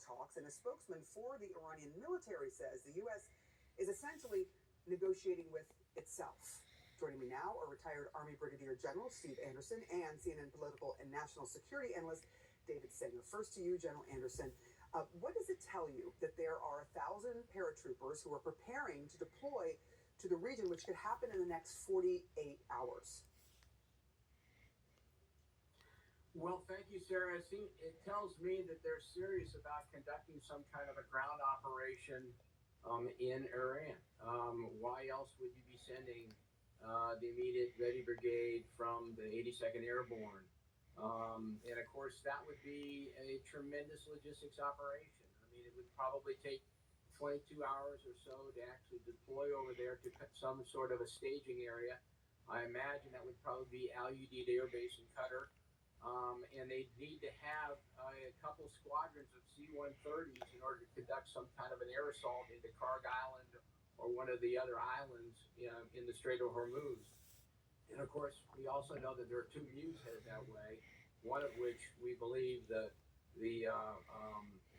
talks, and a spokesman for the Iranian military says the U.S. is essentially negotiating with itself. Joining me now are retired Army Brigadier General Steve Anderson and CNN political and national security analyst David Sanger. First to you, General Anderson. What does it tell you that there are 1,000 paratroopers who are preparing to deploy to the region, which could happen in the next 48 hours? Well, thank you, Sarah. It tells me that they're serious about conducting some kind of a ground operation in Iran. Why else would you be sending the immediate ready brigade from the 82nd Airborne? And of course, that would be a tremendous logistics operation. I mean, it would probably take 22 hours or so to actually deploy over there to some sort of a staging area. I imagine that would probably be Al Udeid Air Base in Qatar. And they need to have a couple squadrons of C-130s in order to conduct some kind of an air assault into Karg Island or one of the other islands in the Strait of Hormuz. And of course, we also know that there are two MEUs headed that way, one of which we believe the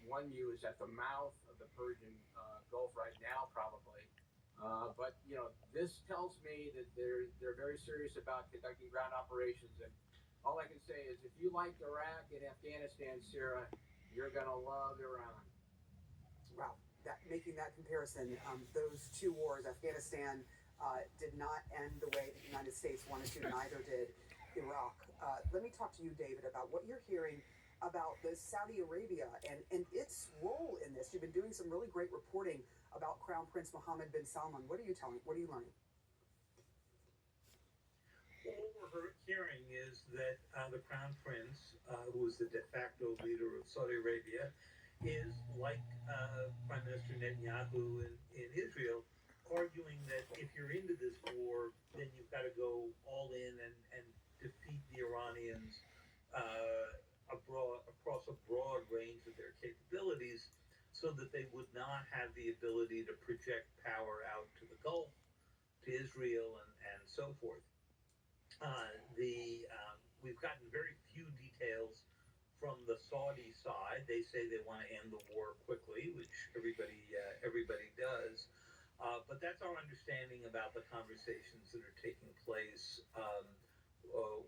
one MEU is at the mouth of the Persian Gulf right now, probably. But this tells me that they're very serious about conducting ground operations. And all I can say is, if you like Iraq and Afghanistan, Sarah, you're going to love Iran. Wow, making that comparison, those two wars, Afghanistan did not end the way the United States wanted to, neither did Iraq. Let me talk to you, David, about what you're hearing about the Saudi Arabia and its role in this. You've been doing some really great reporting about Crown Prince Mohammed bin Salman. What are you learning? Well, what we're hearing is that the Crown Prince, who is the de facto leader of Saudi Arabia, is like Prime Minister Netanyahu in Israel, arguing that if you're into this war, then you've got to go all in and defeat the Iranians across a broad range of their capabilities, so that they would not have the ability to project power out to the Gulf, to Israel, and so forth. We've gotten very few details from the Saudi side. They say they want to end the war quickly, which everybody does. But that's our understanding about the conversations that are taking place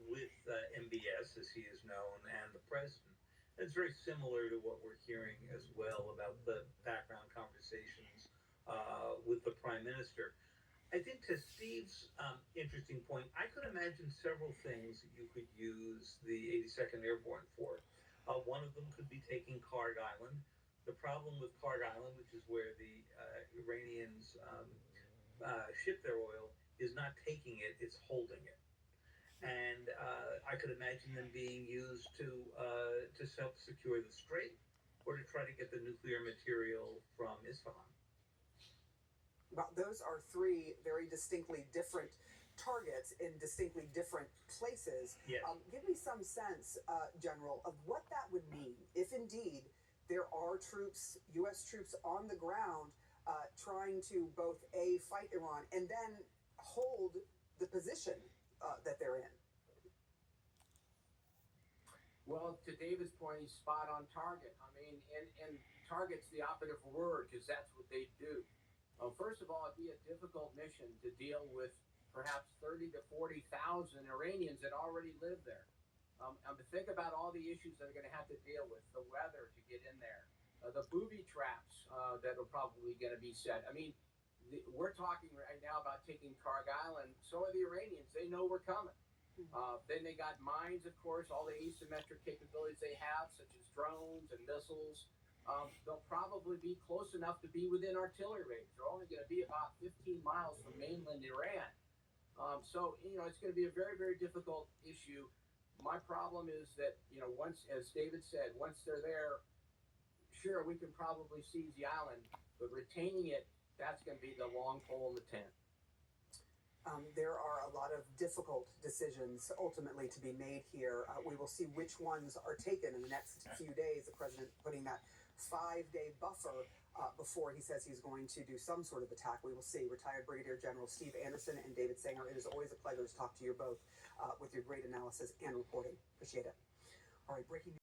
with MBS, as he is known, and the president. It's very similar to what we're hearing as well about the background conversations with the prime minister. I think to Steve's interesting point, I could imagine several things that you could use the 82nd Airborne for. One of them could be taking Karg Island. The problem with Karg Island, which is where the Iranians ship their oil, is not taking it, it's holding it. And I could imagine them being used to self-secure the strait, or to try to get the nuclear material from Isfahan. Well, those are three very distinctly different targets in distinctly different places. Yes. Give me some sense, General, of what that would mean if indeed there are troops, U.S. troops on the ground trying to both fight Iran and then hold the position that they're in. Well, to David's point, he's spot on target. I mean, and target's the operative word, because that's what they do. First of all, it'd be a difficult mission to deal with perhaps 30 to 40,000 Iranians that already live there. Think about all the issues they're going to have to deal with, the weather to get in there, the booby traps that are probably going to be set. I mean, we're talking right now about taking Karg Island. So are the Iranians. They know we're coming. Then they got mines, of course, all the asymmetric capabilities they have, such as drones and missiles. They'll probably be close enough to be within artillery range. They're only going to be about 15 miles from mainland Iran. So, it's going to be a very, very difficult issue. My problem is that, once, as David said, once they're there, sure, we can probably seize the island, but retaining it, that's going to be the long pole in the tent. There are a lot of difficult decisions ultimately to be made here. We will see which ones are taken in the next few days. The president putting that 5-day buffer before he says he's going to do some sort of attack. We will see. Retired Brigadier General Steve Anderson and David Sanger, it is always a pleasure to talk to you both with your great analysis and reporting. Appreciate it. All right, breaking news.